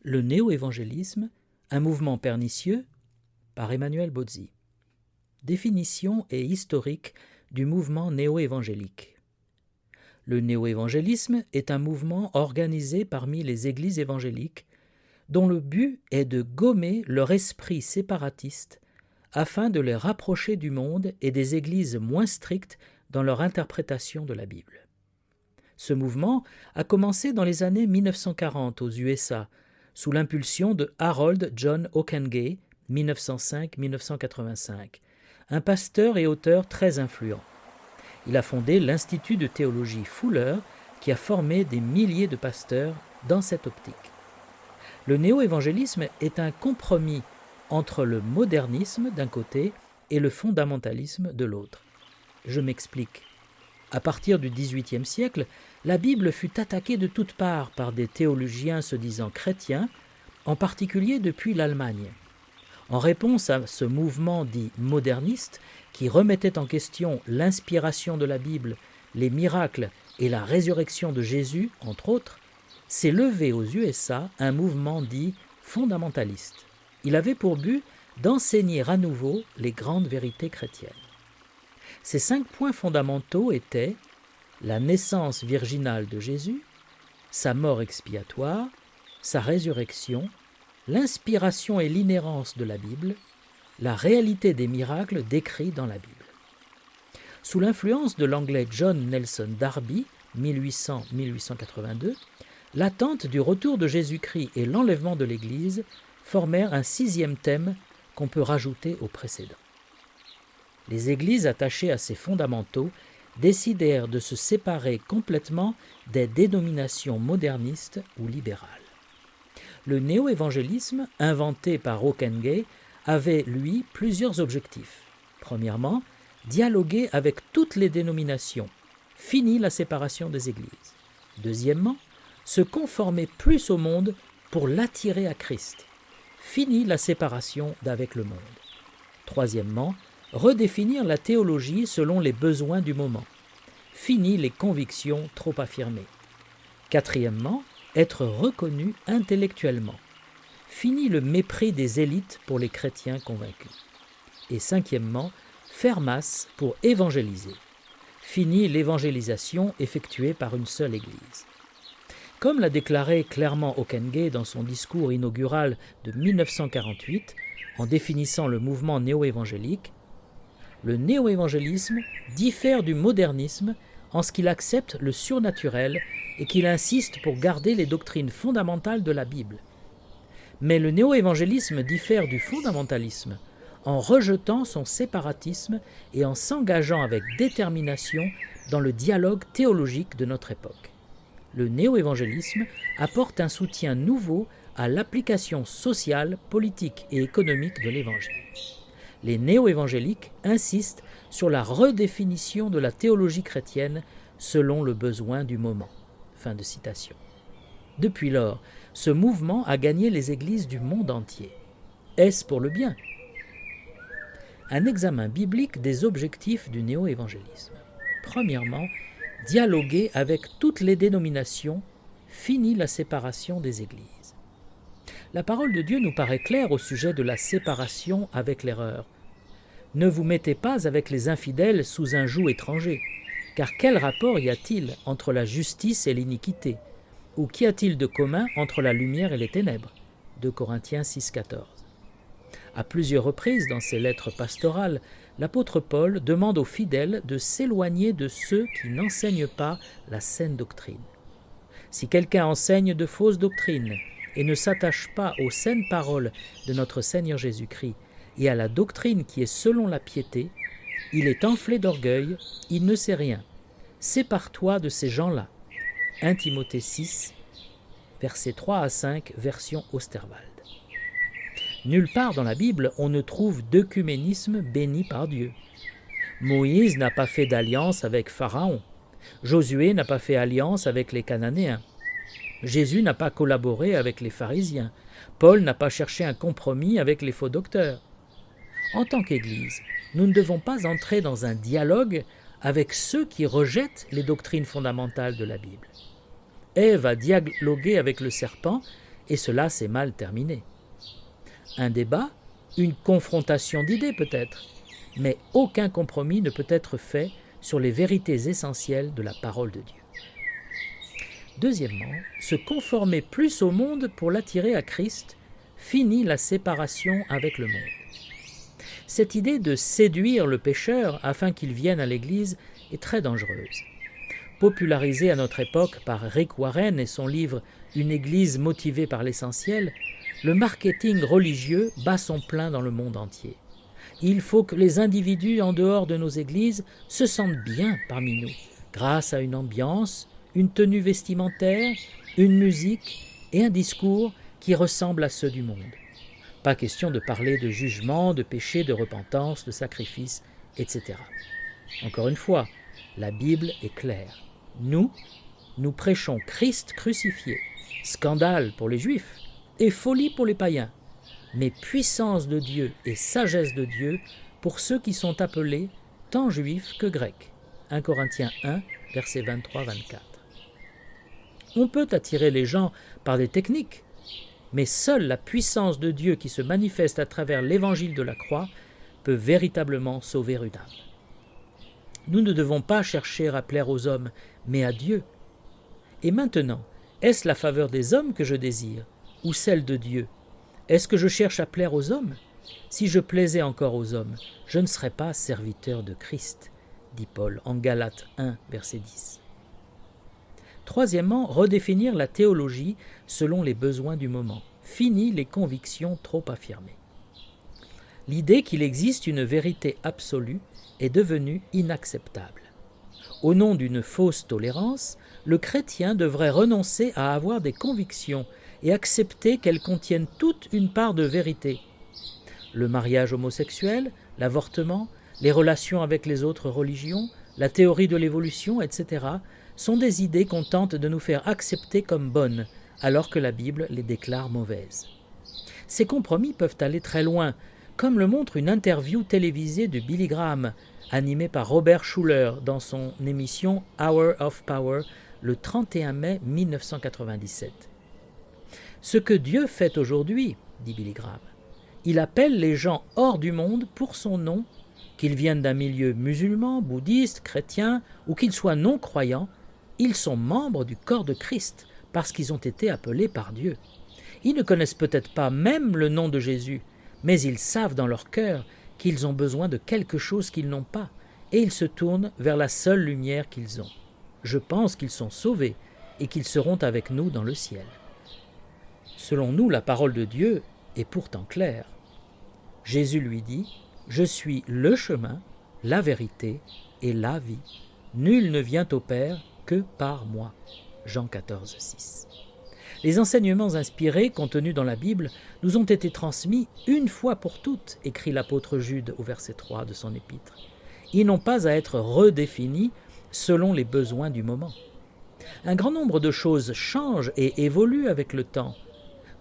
Le néo-évangélisme, un mouvement pernicieux, par Emmanuel Bozzi. Définition et historique du mouvement néo-évangélique. Le néo-évangélisme est un mouvement organisé parmi les églises évangéliques dont le but est de gommer leur esprit séparatiste afin de les rapprocher du monde et des églises moins strictes dans leur interprétation de la Bible. Ce mouvement a commencé dans les années 1940 aux USA, sous l'impulsion de Harold John Ockenga, 1905-1985, un pasteur et auteur très influent. Il a fondé l'Institut de théologie Fuller, qui a formé des milliers de pasteurs dans cette optique. Le néo-évangélisme est un compromis entre le modernisme d'un côté et le fondamentalisme de l'autre. Je m'explique. À partir du XVIIIe siècle, la Bible fut attaquée de toutes parts par des théologiens se disant chrétiens, en particulier depuis l'Allemagne. En réponse à ce mouvement dit moderniste, qui remettait en question l'inspiration de la Bible, les miracles et la résurrection de Jésus, entre autres, s'est levé aux USA un mouvement dit fondamentaliste. Il avait pour but d'enseigner à nouveau les grandes vérités chrétiennes. Ces 5 points fondamentaux étaient la naissance virginale de Jésus, sa mort expiatoire, sa résurrection, l'inspiration et l'inhérence de la Bible, la réalité des miracles décrits dans la Bible. Sous l'influence de l'anglais John Nelson Darby, 1800-1882, l'attente du retour de Jésus-Christ et l'enlèvement de l'Église formèrent un 6e thème qu'on peut rajouter au précédent. Les églises attachées à ces fondamentaux décidèrent de se séparer complètement des dénominations modernistes ou libérales. Le néo-évangélisme, inventé par Ockenga, avait, lui, plusieurs objectifs. Premièrement, dialoguer avec toutes les dénominations, fini la séparation des églises. Deuxièmement, se conformer plus au monde pour l'attirer à Christ, fini la séparation d'avec le monde. Troisièmement, redéfinir la théologie selon les besoins du moment, fini les convictions trop affirmées. Quatrièmement, être reconnu intellectuellement, fini le mépris des élites pour les chrétiens convaincus. Et cinquièmement, faire masse pour évangéliser, fini l'évangélisation effectuée par une seule église. Comme l'a déclaré clairement Ockenga dans son discours inaugural de 1948, en définissant le mouvement néo-évangélique, le néo-évangélisme diffère du modernisme en ce qu'il accepte le surnaturel et qu'il insiste pour garder les doctrines fondamentales de la Bible. Mais le néo-évangélisme diffère du fondamentalisme en rejetant son séparatisme et en s'engageant avec détermination dans le dialogue théologique de notre époque. Le néo-évangélisme apporte un soutien nouveau à l'application sociale, politique et économique de l'Évangile. Les néo-évangéliques insistent sur la redéfinition de la théologie chrétienne selon le besoin du moment. Fin de citation. Depuis lors, ce mouvement a gagné les églises du monde entier. Est-ce pour le bien ? Un examen biblique des objectifs du néo-évangélisme. Premièrement, dialoguer avec toutes les dénominations, fini la séparation des églises. La parole de Dieu nous paraît claire au sujet de la séparation avec l'erreur. Ne vous mettez pas avec les infidèles sous un joug étranger, car quel rapport y a-t-il entre la justice et l'iniquité ? Ou qu'y a-t-il de commun entre la lumière et les ténèbres ? 2 Corinthiens 6,14. À plusieurs reprises dans ses lettres pastorales, l'apôtre Paul demande aux fidèles de s'éloigner de ceux qui n'enseignent pas la saine doctrine. Si quelqu'un enseigne de fausses doctrines et ne s'attache pas aux saines paroles de notre Seigneur Jésus-Christ et à la doctrine qui est selon la piété, il est enflé d'orgueil, il ne sait rien. Sépare-toi de ces gens-là. 1 Timothée 6, versets 3 à 5, version Osterwald. Nulle part dans la Bible on ne trouve d'œcuménisme béni par Dieu. Moïse n'a pas fait d'alliance avec Pharaon. Josué n'a pas fait alliance avec les Cananéens. Jésus n'a pas collaboré avec les pharisiens. Paul n'a pas cherché un compromis avec les faux docteurs. En tant qu'Église, nous ne devons pas entrer dans un dialogue avec ceux qui rejettent les doctrines fondamentales de la Bible. Ève a dialogué avec le serpent et cela s'est mal terminé. Un débat, une confrontation d'idées peut-être, mais aucun compromis ne peut être fait sur les vérités essentielles de la parole de Dieu. Deuxièmement, se conformer plus au monde pour l'attirer à Christ finit la séparation avec le monde. Cette idée de séduire le pécheur afin qu'il vienne à l'Église est très dangereuse. Popularisée à notre époque par Rick Warren et son livre « Une Église motivée par l'essentiel », le marketing religieux bat son plein dans le monde entier. Il faut que les individus en dehors de nos églises se sentent bien parmi nous, grâce à une ambiance, une tenue vestimentaire, une musique et un discours qui ressemblent à ceux du monde. Pas question de parler de jugement, de péché, de repentance, de sacrifice, etc. Encore une fois, la Bible est claire. Nous prêchons Christ crucifié, scandale pour les Juifs et folie pour les païens, mais puissance de Dieu et sagesse de Dieu pour ceux qui sont appelés tant juifs que grecs. 1 Corinthiens 1, versets 23-24. On peut attirer les gens par des techniques, mais seule la puissance de Dieu qui se manifeste à travers l'évangile de la croix peut véritablement sauver une âme. Nous ne devons pas chercher à plaire aux hommes, mais à Dieu. Et maintenant, est-ce la faveur des hommes que je désire, ou celle de Dieu? Est-ce que je cherche à plaire aux hommes? Si je plaisais encore aux hommes, je ne serais pas serviteur de Christ, dit Paul en Galates 1, verset 10. Troisièmement, redéfinir la théologie selon les besoins du moment. Fini les convictions trop affirmées. L'idée qu'il existe une vérité absolue est devenue inacceptable. Au nom d'une fausse tolérance, le chrétien devrait renoncer à avoir des convictions et accepter qu'elles contiennent toute une part de vérité. Le mariage homosexuel, l'avortement, les relations avec les autres religions, la théorie de l'évolution, etc., sont des idées qu'on tente de nous faire accepter comme bonnes, alors que la Bible les déclare mauvaises. Ces compromis peuvent aller très loin, comme le montre une interview télévisée de Billy Graham, animée par Robert Schuller dans son émission Hour of Power le 31 mai 1997. « Ce que Dieu fait aujourd'hui, dit Billy Graham, il appelle les gens hors du monde pour son nom, qu'ils viennent d'un milieu musulman, bouddhiste, chrétien ou qu'ils soient non-croyants, ils sont membres du corps de Christ parce qu'ils ont été appelés par Dieu. Ils ne connaissent peut-être pas même le nom de Jésus, mais ils savent dans leur cœur qu'ils ont besoin de quelque chose qu'ils n'ont pas, et ils se tournent vers la seule lumière qu'ils ont. Je pense qu'ils sont sauvés et qu'ils seront avec nous dans le ciel. » Selon nous, la parole de Dieu est pourtant claire. Jésus lui dit « Je suis le chemin, la vérité et la vie. Nul ne vient au Père que par moi. » Jean 14, 6. Les enseignements inspirés contenus dans la Bible nous ont été transmis une fois pour toutes, écrit l'apôtre Jude au verset 3 de son épître. Ils n'ont pas à être redéfinis selon les besoins du moment. Un grand nombre de choses changent et évoluent avec le temps.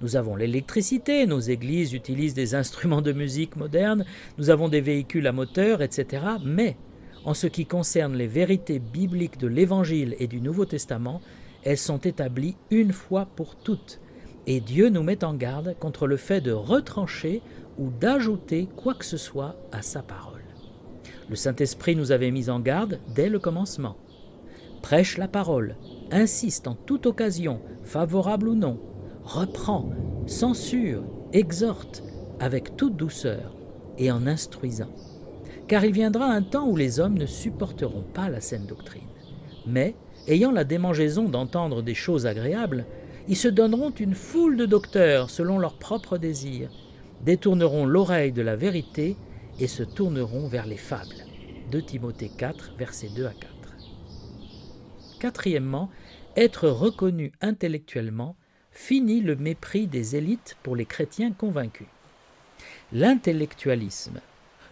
Nous avons l'électricité, nos églises utilisent des instruments de musique modernes, nous avons des véhicules à moteur, etc. Mais, en ce qui concerne les vérités bibliques de l'Évangile et du Nouveau Testament, elles sont établies une fois pour toutes. Et Dieu nous met en garde contre le fait de retrancher ou d'ajouter quoi que ce soit à sa parole. Le Saint-Esprit nous avait mis en garde dès le commencement. Prêche la parole, insiste en toute occasion, favorable ou non, reprend, censure, exhorte avec toute douceur et en instruisant. Car il viendra un temps où les hommes ne supporteront pas la saine doctrine. Mais, ayant la démangeaison d'entendre des choses agréables, ils se donneront une foule de docteurs selon leurs propres désirs, détourneront l'oreille de la vérité et se tourneront vers les fables. 2 Timothée 4, versets 2 à 4. Quatrièmement, être reconnu intellectuellement finit le mépris des élites pour les chrétiens convaincus. L'intellectualisme,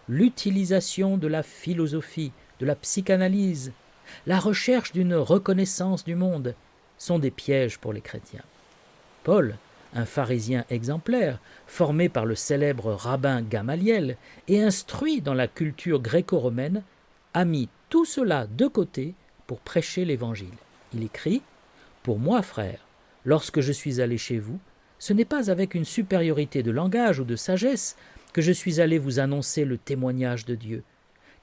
l'utilisation de la philosophie, de la psychanalyse, la recherche d'une reconnaissance du monde sont des pièges pour les chrétiens. Paul, un pharisien exemplaire, formé par le célèbre rabbin Gamaliel et instruit dans la culture gréco-romaine, a mis tout cela de côté pour prêcher l'Évangile. Il écrit « Pour moi, frères, lorsque je suis allé chez vous, ce n'est pas avec une supériorité de langage ou de sagesse que je suis allé vous annoncer le témoignage de Dieu,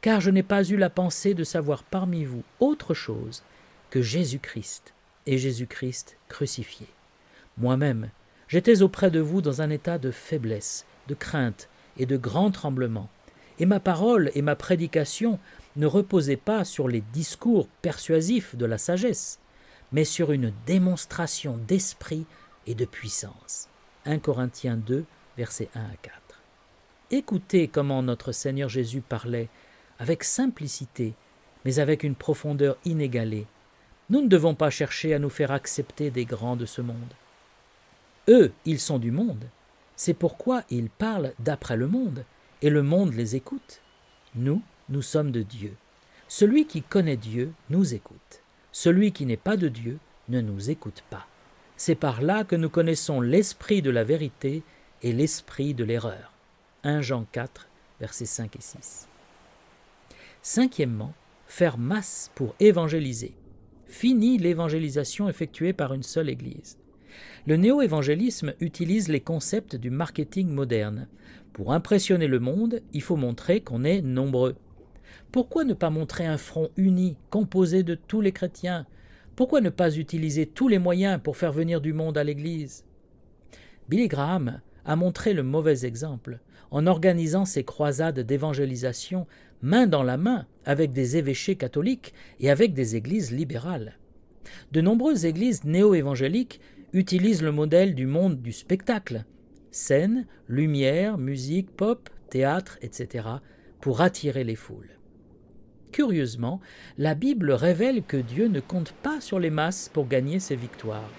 car je n'ai pas eu la pensée de savoir parmi vous autre chose que Jésus-Christ et Jésus-Christ crucifié. Moi-même, j'étais auprès de vous dans un état de faiblesse, de crainte et de grand tremblement, et ma parole et ma prédication ne reposaient pas sur les discours persuasifs de la sagesse, mais sur une démonstration d'esprit et de puissance. 1 Corinthiens 2, versets 1 à 4. Écoutez comment notre Seigneur Jésus parlait, avec simplicité, mais avec une profondeur inégalée. Nous ne devons pas chercher à nous faire accepter des grands de ce monde. Eux, ils sont du monde. C'est pourquoi ils parlent d'après le monde, et le monde les écoute. Nous, nous sommes de Dieu. Celui qui connaît Dieu nous écoute. Celui qui n'est pas de Dieu ne nous écoute pas. C'est par là que nous connaissons l'esprit de la vérité et l'esprit de l'erreur. 1 Jean 4, versets 5 et 6. Cinquièmement, faire masse pour évangéliser. Fini l'évangélisation effectuée par une seule Église. Le néo-évangélisme utilise les concepts du marketing moderne. Pour impressionner le monde, il faut montrer qu'on est nombreux. Pourquoi ne pas montrer un front uni, composé de tous les chrétiens? Pourquoi ne pas utiliser tous les moyens pour faire venir du monde à l'Église? Billy Graham a montré le mauvais exemple en organisant ses croisades d'évangélisation main dans la main avec des évêchés catholiques et avec des églises libérales. De nombreuses églises néo-évangéliques utilisent le modèle du monde du spectacle, scène, lumière, musique, pop, théâtre, etc., pour attirer les foules. Curieusement, la Bible révèle que Dieu ne compte pas sur les masses pour gagner ses victoires.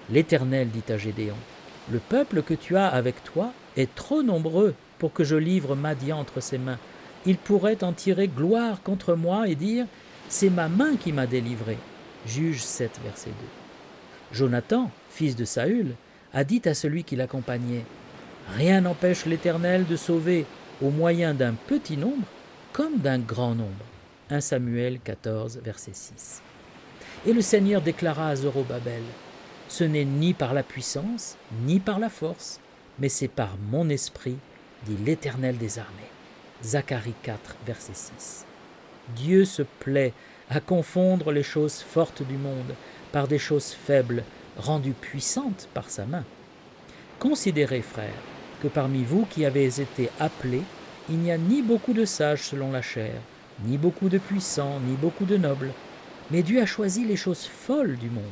L'Éternel dit à Gédéon, « Le peuple que tu as avec toi est trop nombreux pour que je livre Madian entre ses mains. Il pourrait en tirer gloire contre moi et dire, « C'est ma main qui m'a délivré. » Juge 7, verset 2. Jonathan, fils de Saül, a dit à celui qui l'accompagnait, « Rien n'empêche l'Éternel de sauver au moyen d'un petit nombre comme d'un grand nombre. » 1 Samuel 14, verset 6. Et le Seigneur déclara à Zorobabel, « Ce n'est ni par la puissance, ni par la force, mais c'est par mon esprit, dit l'Éternel des armées. » Zacharie 4, verset 6. Dieu se plaît à confondre les choses fortes du monde par des choses faibles, rendues puissantes par sa main. Considérez, frères, que parmi vous qui avez été appelés, il n'y a ni beaucoup de sages selon la chair, ni beaucoup de puissants, ni beaucoup de nobles. Mais Dieu a choisi les choses folles du monde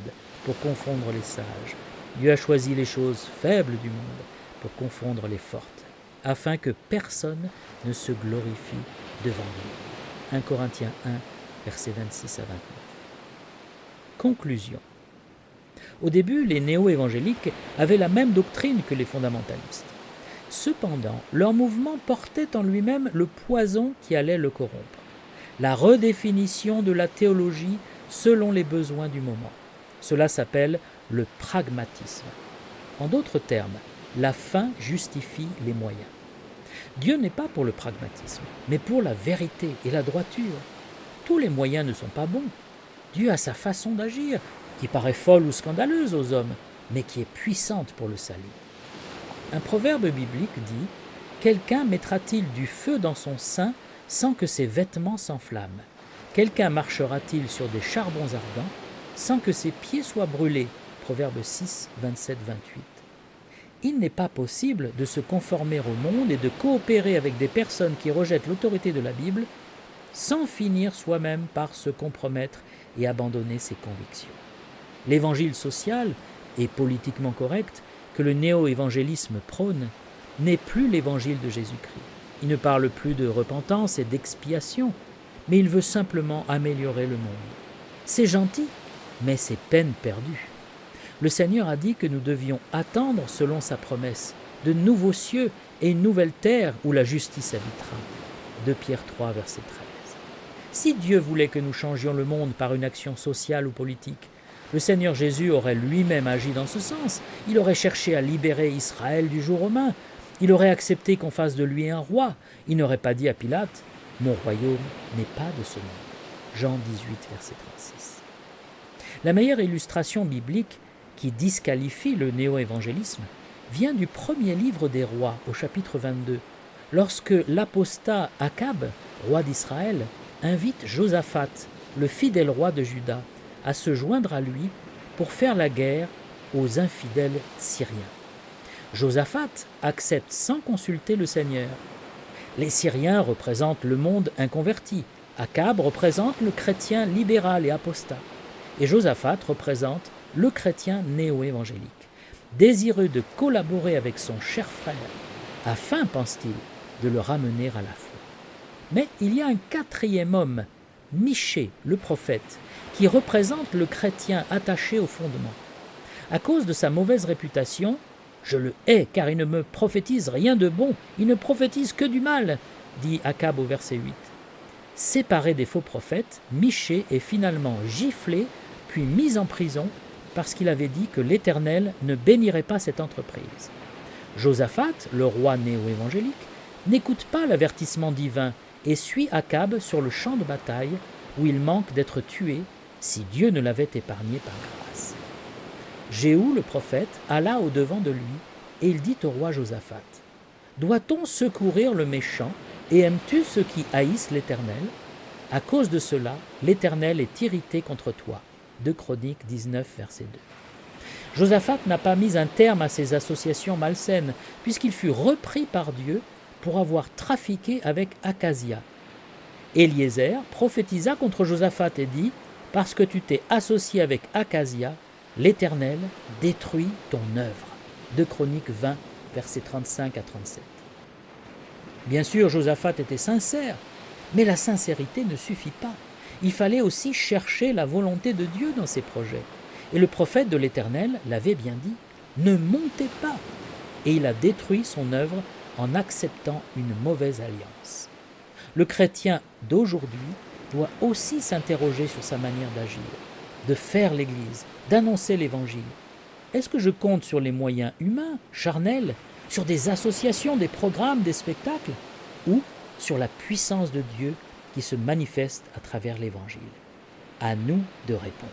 pour confondre les sages. Dieu a choisi les choses faibles du monde pour confondre les fortes, afin que personne ne se glorifie devant lui. 1 Corinthiens 1, versets 26 à 29. Conclusion. Au début, les néo-évangéliques avaient la même doctrine que les fondamentalistes. Cependant, leur mouvement portait en lui-même le poison qui allait le corrompre, la redéfinition de la théologie selon les besoins du moment. Cela s'appelle le pragmatisme. En d'autres termes, la fin justifie les moyens. Dieu n'est pas pour le pragmatisme, mais pour la vérité et la droiture. Tous les moyens ne sont pas bons. Dieu a sa façon d'agir, qui paraît folle ou scandaleuse aux hommes, mais qui est puissante pour le salut. Un proverbe biblique dit « Quelqu'un mettra-t-il du feu dans son sein sans que ses vêtements s'enflamment? Quelqu'un marchera-t-il sur des charbons ardents sans que ses pieds soient brûlés ?» Proverbe 6, 27, 28. Il n'est pas possible de se conformer au monde et de coopérer avec des personnes qui rejettent l'autorité de la Bible sans finir soi-même par se compromettre et abandonner ses convictions. L'évangile social et politiquement correct que le néo-évangélisme prône n'est plus l'évangile de Jésus-Christ. Il ne parle plus de repentance et d'expiation, mais il veut simplement améliorer le monde. C'est gentil, mais c'est peine perdue. Le Seigneur a dit que nous devions attendre, selon sa promesse, de nouveaux cieux et une nouvelle terre où la justice habitera. 2 Pierre 3, verset 13. Si Dieu voulait que nous changions le monde par une action sociale ou politique, le Seigneur Jésus aurait lui-même agi dans ce sens. Il aurait cherché à libérer Israël du joug romain. Il aurait accepté qu'on fasse de lui un roi. Il n'aurait pas dit à Pilate « Mon royaume n'est pas de ce monde ». Jean 18, verset 36. La meilleure illustration biblique qui disqualifie le néo-évangélisme vient du premier livre des rois, au chapitre 22, lorsque l'apostat Akab, roi d'Israël, invite Josaphat, le fidèle roi de Juda, à se joindre à lui pour faire la guerre aux infidèles syriens. Josaphat accepte sans consulter le Seigneur. Les Syriens représentent le monde inconverti, Akab représente le chrétien libéral et apostat, et Josaphat représente le chrétien néo-évangélique, désireux de collaborer avec son cher frère, afin, pense-t-il, de le ramener à la foi. Mais il y a un quatrième homme, Michée, le prophète, qui représente le chrétien attaché au fondement. À cause de sa mauvaise réputation, je le hais car il ne me prophétise rien de bon, il ne prophétise que du mal, dit Akab au verset 8. Séparé des faux prophètes, Michée est finalement giflé puis mis en prison parce qu'il avait dit que l'Éternel ne bénirait pas cette entreprise. Josaphat, le roi néo-évangélique, n'écoute pas l'avertissement divin et suit Akab sur le champ de bataille où il manque d'être tué si Dieu ne l'avait épargné par grâce. Jéhu, le prophète, alla au-devant de lui et il dit au roi Josaphat : « Doit-on secourir le méchant et aimes-tu ceux qui haïssent l'Éternel ? À cause de cela, l'Éternel est irrité contre toi. » 2 Chroniques 19, verset 2. Josaphat n'a pas mis un terme à ces associations malsaines, puisqu'il fut repris par Dieu pour avoir trafiqué avec Akazia. Éliézer prophétisa contre Josaphat et dit : « Parce que tu t'es associé avec Akazia, l'Éternel détruit ton œuvre. » 2 Chroniques 20, versets 35 à 37. Bien sûr, Josaphat était sincère, mais la sincérité ne suffit pas. Il fallait aussi chercher la volonté de Dieu dans ses projets. Et le prophète de l'Éternel l'avait bien dit : « Ne montez pas !» Et il a détruit son œuvre en acceptant une mauvaise alliance. Le chrétien d'aujourd'hui doit aussi s'interroger sur sa manière d'agir, de faire l'Église, d'annoncer l'Évangile. Est-ce que je compte sur les moyens humains, charnels, sur des associations, des programmes, des spectacles, ou sur la puissance de Dieu qui se manifeste à travers l'Évangile ? À nous de répondre.